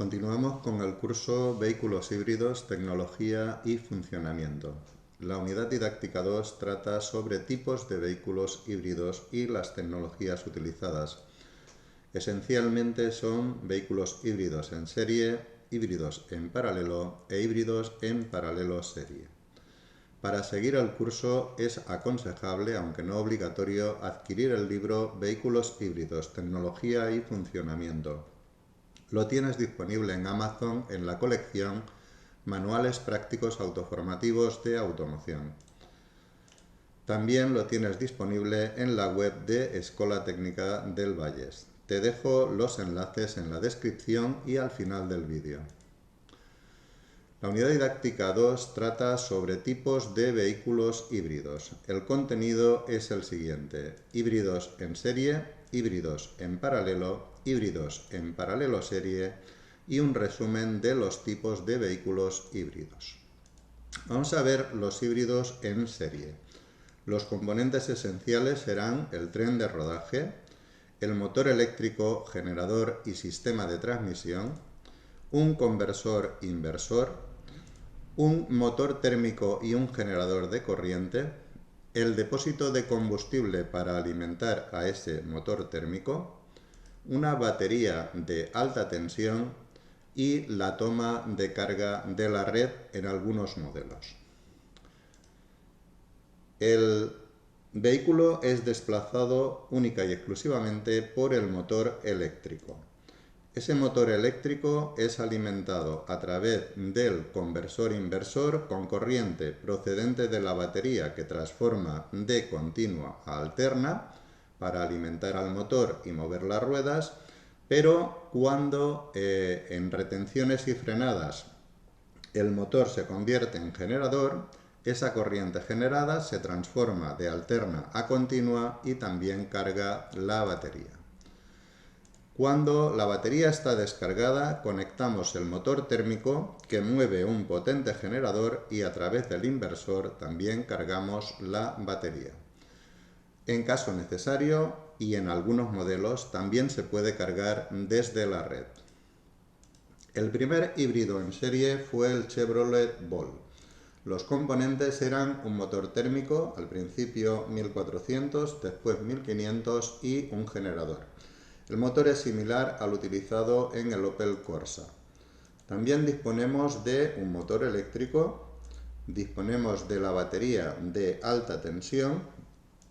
Continuamos con el curso Vehículos híbridos, tecnología y funcionamiento. La unidad didáctica 2 trata sobre tipos de vehículos híbridos y las tecnologías utilizadas. Esencialmente son vehículos híbridos en serie, híbridos en paralelo e híbridos en paralelo serie. Para seguir el curso es aconsejable, aunque no obligatorio, adquirir el libro Vehículos híbridos, tecnología y funcionamiento. Lo tienes disponible en Amazon en la colección Manuales prácticos autoformativos de automoción. También lo tienes disponible en la web de Escola Técnica del Vallès. Te dejo los enlaces en la descripción y al final del vídeo. La unidad didáctica 2 trata sobre tipos de vehículos híbridos. El contenido es el siguiente: híbridos en serie, híbridos en paralelo, híbridos en paralelo serie y un resumen de los tipos de vehículos híbridos. Vamos a ver los híbridos en serie. Los componentes esenciales serán el tren de rodaje, el motor eléctrico, generador y sistema de transmisión, un conversor inversor, un motor térmico y un generador de corriente, el depósito de combustible para alimentar a ese motor térmico, una batería de alta tensión y la toma de carga de la red en algunos modelos. El vehículo es desplazado única y exclusivamente por el motor eléctrico. Ese motor eléctrico es alimentado a través del conversor inversor con corriente procedente de la batería que transforma de continua a alterna para alimentar al motor y mover las ruedas, pero cuando en retenciones y frenadas el motor se convierte en generador, esa corriente generada se transforma de alterna a continua y también carga la batería. Cuando la batería está descargada, conectamos el motor térmico que mueve un potente generador y a través del inversor también cargamos la batería. En caso necesario y en algunos modelos también se puede cargar desde la red. El primer híbrido en serie fue el Chevrolet Volt. Los componentes eran un motor térmico, al principio 1400, después 1500 y un generador. El motor es similar al utilizado en el Opel Corsa. También disponemos de un motor eléctrico, disponemos de la batería de alta tensión,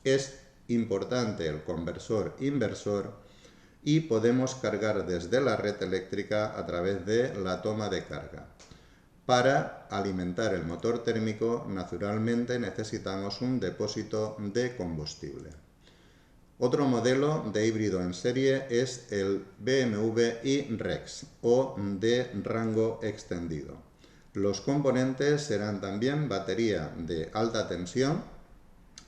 es importante el conversor inversor y podemos cargar desde la red eléctrica a través de la toma de carga. Para alimentar el motor térmico, naturalmente necesitamos un depósito de combustible. Otro modelo de híbrido en serie es el BMW iREX o de rango extendido. Los componentes serán también batería de alta tensión,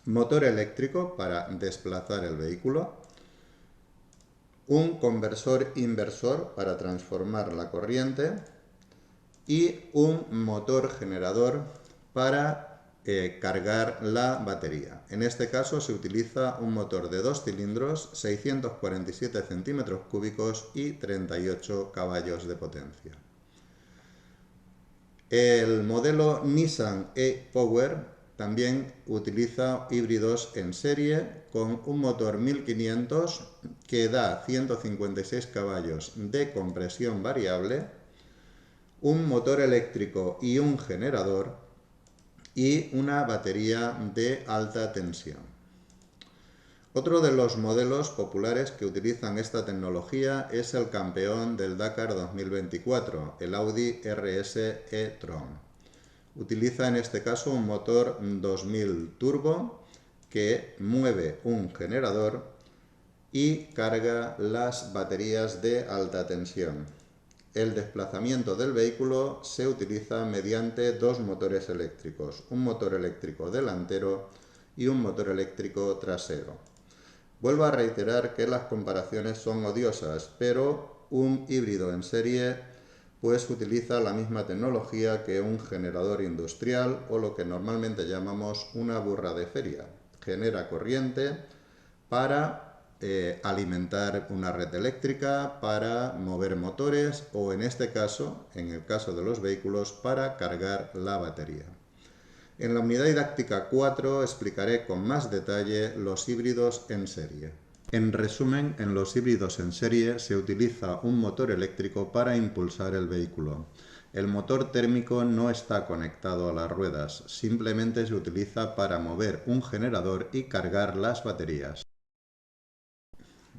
motor eléctrico para desplazar el vehículo, un conversor inversor para transformar la corriente y un motor generador para cargar la batería. En este caso se utiliza un motor de 2 cilindros, 647 centímetros cúbicos y 38 caballos de potencia. El modelo Nissan e-Power también utiliza híbridos en serie con un motor 1500 que da 156 caballos de compresión variable, un motor eléctrico y un generador y una batería de alta tensión. Otro de los modelos populares que utilizan esta tecnología es el campeón del Dakar 2024, el Audi RS e-tron. Utiliza en este caso un motor 2000 turbo que mueve un generador y carga las baterías de alta tensión. El desplazamiento del vehículo se utiliza mediante dos motores eléctricos, un motor eléctrico delantero y un motor eléctrico trasero. Vuelvo a reiterar que las comparaciones son odiosas, pero un híbrido en serie pues utiliza la misma tecnología que un generador industrial o lo que normalmente llamamos una burra de feria. Genera corriente para alimentar una red eléctrica, para mover motores o en este caso, en el caso de los vehículos, para cargar la batería. En la unidad didáctica 4 explicaré con más detalle los híbridos en serie. En resumen, en los híbridos en serie se utiliza un motor eléctrico para impulsar el vehículo. El motor térmico no está conectado a las ruedas, simplemente se utiliza para mover un generador y cargar las baterías.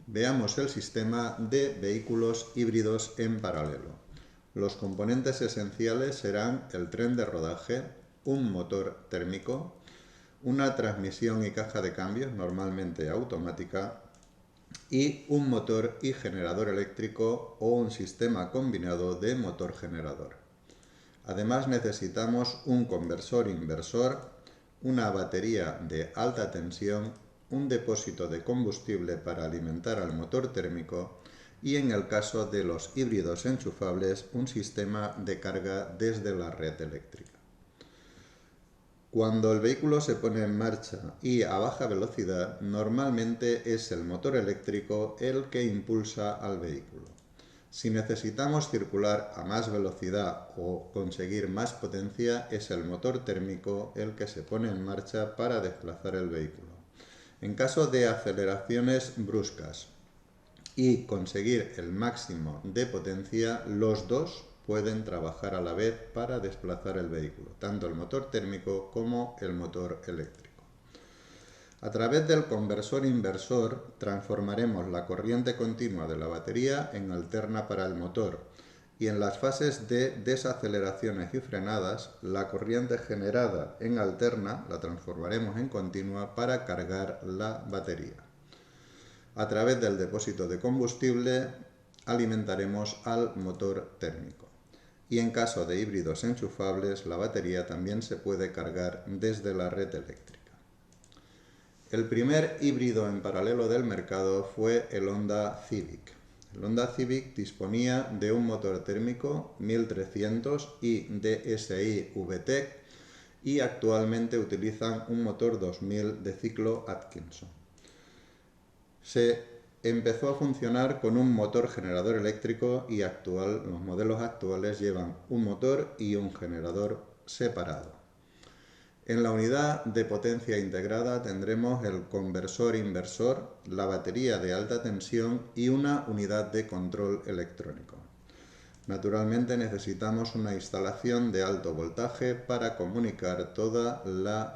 Veamos el sistema de vehículos híbridos en paralelo. Los componentes esenciales serán el tren de rodaje, un motor térmico, una transmisión y caja de cambios, normalmente automática, y un motor y generador eléctrico o un sistema combinado de motor-generador. Además necesitamos un conversor-inversor, una batería de alta tensión, un depósito de combustible para alimentar al motor térmico y en el caso de los híbridos enchufables, un sistema de carga desde la red eléctrica. Cuando el vehículo se pone en marcha y a baja velocidad, normalmente es el motor eléctrico el que impulsa al vehículo. Si necesitamos circular a más velocidad o conseguir más potencia, es el motor térmico el que se pone en marcha para desplazar el vehículo. En caso de aceleraciones bruscas y conseguir el máximo de potencia, los dos pueden trabajar a la vez para desplazar el vehículo, tanto el motor térmico como el motor eléctrico. A través del conversor-inversor transformaremos la corriente continua de la batería en alterna para el motor y en las fases de desaceleraciones y frenadas la corriente generada en alterna la transformaremos en continua para cargar la batería. A través del depósito de combustible alimentaremos al motor térmico. Y en caso de híbridos enchufables, la batería también se puede cargar desde la red eléctrica. El primer híbrido en paralelo del mercado fue el Honda Civic. El Honda Civic disponía de un motor térmico 1300 y DSI VTEC y actualmente utilizan un motor 2000 de ciclo Atkinson. Se empezó a funcionar con un motor generador eléctrico y los modelos actuales llevan un motor y un generador separado. En la unidad de potencia integrada tendremos el conversor-inversor, la batería de alta tensión y una unidad de control electrónico. Naturalmente necesitamos una instalación de alto voltaje para comunicar toda la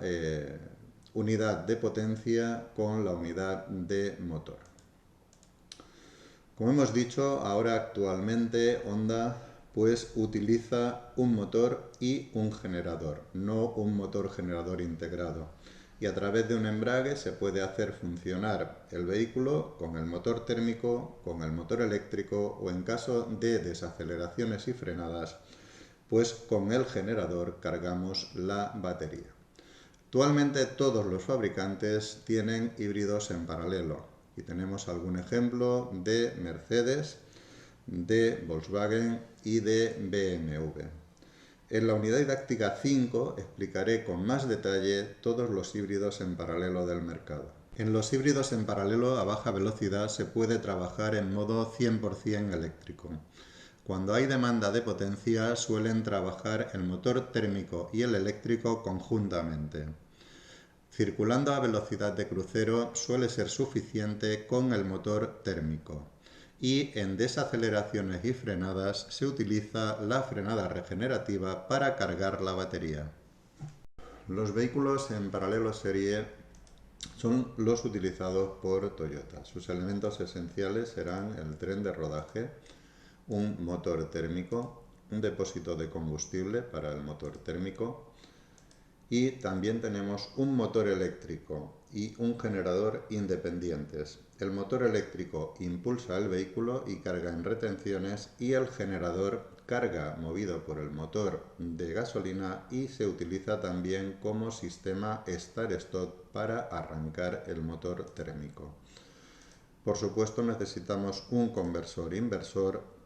unidad de potencia con la unidad de motor. Como hemos dicho, ahora actualmente Honda utiliza un motor y un generador, no un motor generador integrado. Y a través de un embrague se puede hacer funcionar el vehículo con el motor térmico, con el motor eléctrico o en caso de desaceleraciones y frenadas, pues con el generador cargamos la batería. Actualmente todos los fabricantes tienen híbridos en paralelo y tenemos algún ejemplo de Mercedes, de Volkswagen y de BMW. En la unidad didáctica 5 explicaré con más detalle todos los híbridos en paralelo del mercado. En los híbridos en paralelo a baja velocidad se puede trabajar en modo 100% eléctrico. Cuando hay demanda de potencia suelen trabajar el motor térmico y el eléctrico conjuntamente. Circulando a velocidad de crucero suele ser suficiente con el motor térmico. Y en desaceleraciones y frenadas se utiliza la frenada regenerativa para cargar la batería. Los vehículos en paralelo serie son los utilizados por Toyota. Sus elementos esenciales serán el tren de rodaje, un motor térmico, un depósito de combustible para el motor térmico y también tenemos un motor eléctrico y un generador independientes. El motor eléctrico impulsa el vehículo y carga en retenciones y el generador carga movido por el motor de gasolina y se utiliza también como sistema start-stop para arrancar el motor térmico. Por supuesto necesitamos un conversor inversor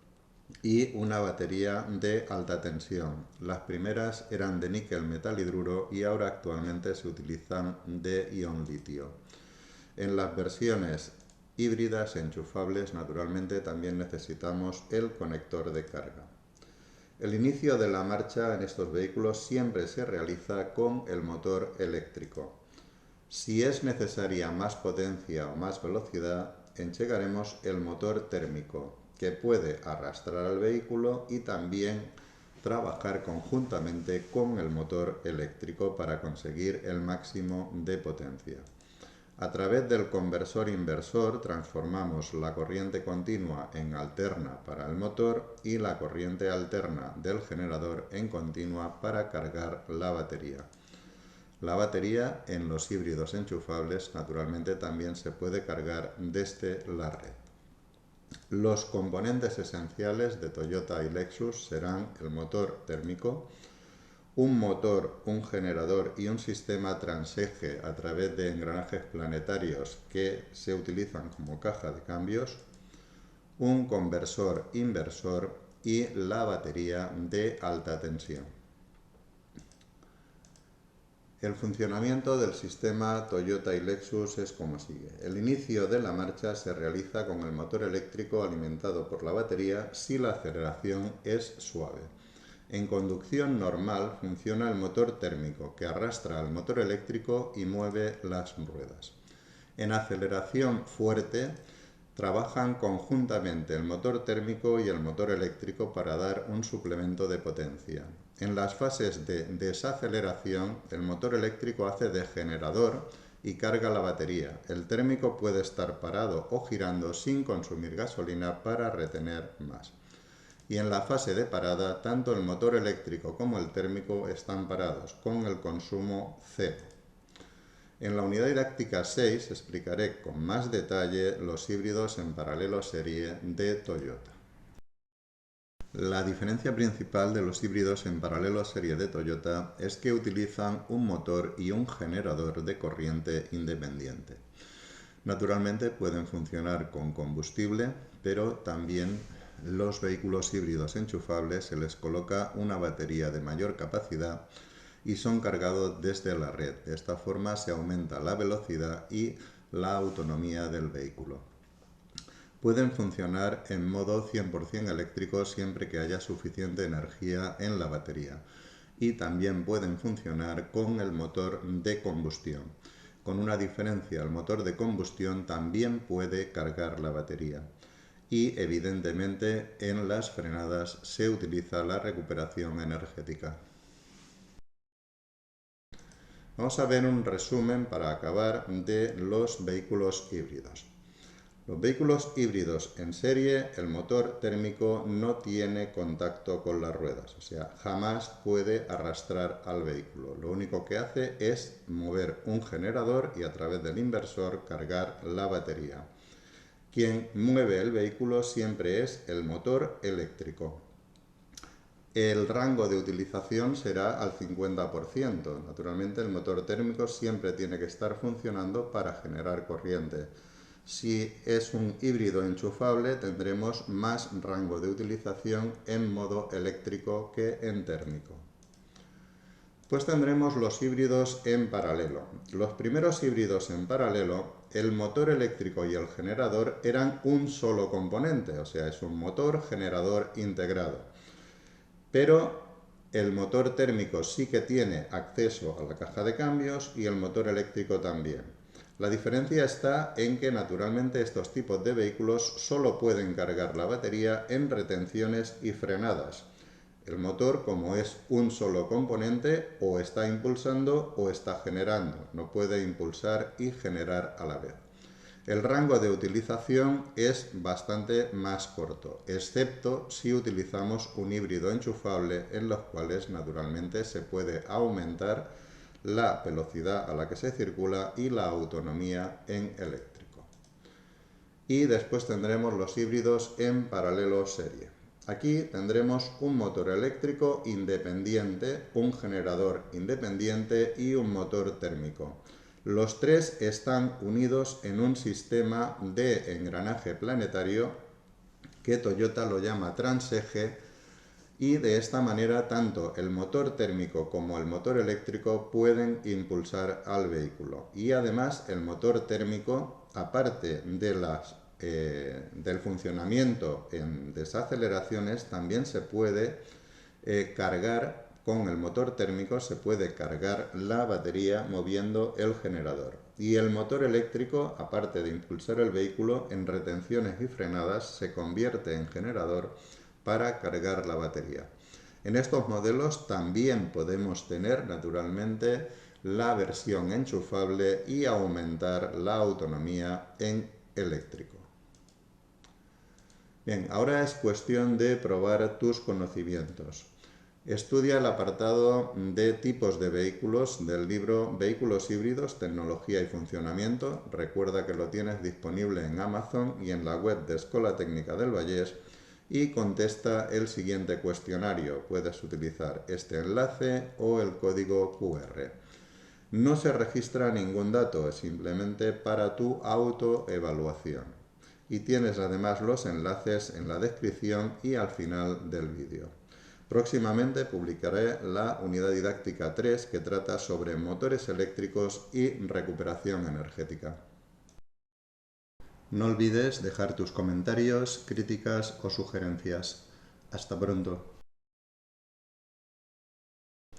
y una batería de alta tensión. Las primeras eran de níquel metal hidruro y ahora actualmente se utilizan de ion litio. En las versiones híbridas enchufables, naturalmente también necesitamos el conector de carga. El inicio de la marcha en estos vehículos siempre se realiza con el motor eléctrico. Si es necesaria más potencia o más velocidad, enchegaremos el motor térmico, que puede arrastrar al vehículo y también trabajar conjuntamente con el motor eléctrico para conseguir el máximo de potencia. A través del conversor inversor transformamos la corriente continua en alterna para el motor y la corriente alterna del generador en continua para cargar la batería. La batería en los híbridos enchufables naturalmente también se puede cargar desde la red. Los componentes esenciales de Toyota y Lexus serán el motor térmico, un motor, un generador y un sistema transeje a través de engranajes planetarios que se utilizan como caja de cambios, un conversor inversor y la batería de alta tensión. El funcionamiento del sistema Toyota y Lexus es como sigue. El inicio de la marcha se realiza con el motor eléctrico alimentado por la batería si la aceleración es suave. En conducción normal funciona el motor térmico, que arrastra al motor eléctrico y mueve las ruedas. En aceleración fuerte trabajan conjuntamente el motor térmico y el motor eléctrico para dar un suplemento de potencia. En las fases de desaceleración, el motor eléctrico hace de generador y carga la batería. El térmico puede estar parado o girando sin consumir gasolina para retener más. Y en la fase de parada, tanto el motor eléctrico como el térmico están parados, con el consumo cero. En la unidad didáctica 6 explicaré con más detalle los híbridos en paralelo serie de Toyota. La diferencia principal de los híbridos en paralelo serie de Toyota es que utilizan un motor y un generador de corriente independiente. Naturalmente pueden funcionar con combustible, pero también los vehículos híbridos enchufables se les coloca una batería de mayor capacidad y son cargados desde la red. De esta forma se aumenta la velocidad y la autonomía del vehículo. Pueden funcionar en modo 100% eléctrico siempre que haya suficiente energía en la batería. Y también pueden funcionar con el motor de combustión. Con una diferencia, el motor de combustión también puede cargar la batería. Y evidentemente en las frenadas se utiliza la recuperación energética. Vamos a ver un resumen para acabar de los vehículos híbridos. Los vehículos híbridos en serie, el motor térmico no tiene contacto con las ruedas, o sea, jamás puede arrastrar al vehículo. Lo único que hace es mover un generador y a través del inversor cargar la batería. Quien mueve el vehículo siempre es el motor eléctrico. El rango de utilización será al 50%. Naturalmente el motor térmico siempre tiene que estar funcionando para generar corriente. Si es un híbrido enchufable tendremos más rango de utilización en modo eléctrico que en térmico. Pues tendremos los híbridos en paralelo. Los primeros híbridos en paralelo, el motor eléctrico y el generador eran un solo componente, o sea, es un motor generador integrado. Pero el motor térmico sí que tiene acceso a la caja de cambios y el motor eléctrico también. La diferencia está en que naturalmente estos tipos de vehículos solo pueden cargar la batería en retenciones y frenadas. El motor, como es un solo componente, o está impulsando o está generando. No puede impulsar y generar a la vez. El rango de utilización es bastante más corto, excepto si utilizamos un híbrido enchufable en los cuales naturalmente se puede aumentar la velocidad a la que se circula y la autonomía en eléctrico. Y después tendremos los híbridos en paralelo serie. Aquí tendremos un motor eléctrico independiente, un generador independiente y un motor térmico. Los tres están unidos en un sistema de engranaje planetario que Toyota lo llama transeje y de esta manera tanto el motor térmico como el motor eléctrico pueden impulsar al vehículo. Y además el motor térmico, aparte de del funcionamiento en desaceleraciones, también se puede cargar con el motor térmico, se puede cargar la batería moviendo el generador. Y el motor eléctrico, aparte de impulsar el vehículo en retenciones y frenadas, se convierte en generador para cargar la batería. En estos modelos también podemos tener naturalmente la versión enchufable y aumentar la autonomía en eléctrico. Bien, ahora es cuestión de probar tus conocimientos. Estudia el apartado de tipos de vehículos del libro Vehículos híbridos, tecnología y funcionamiento. Recuerda que lo tienes disponible en Amazon y en la web de Escola Técnica del Vallés, y contesta el siguiente cuestionario. Puedes utilizar este enlace o el código QR. No se registra ningún dato, es simplemente para tu autoevaluación. Y tienes además los enlaces en la descripción y al final del vídeo. Próximamente publicaré la unidad didáctica 3 que trata sobre motores eléctricos y recuperación energética. No olvides dejar tus comentarios, críticas o sugerencias. Hasta pronto.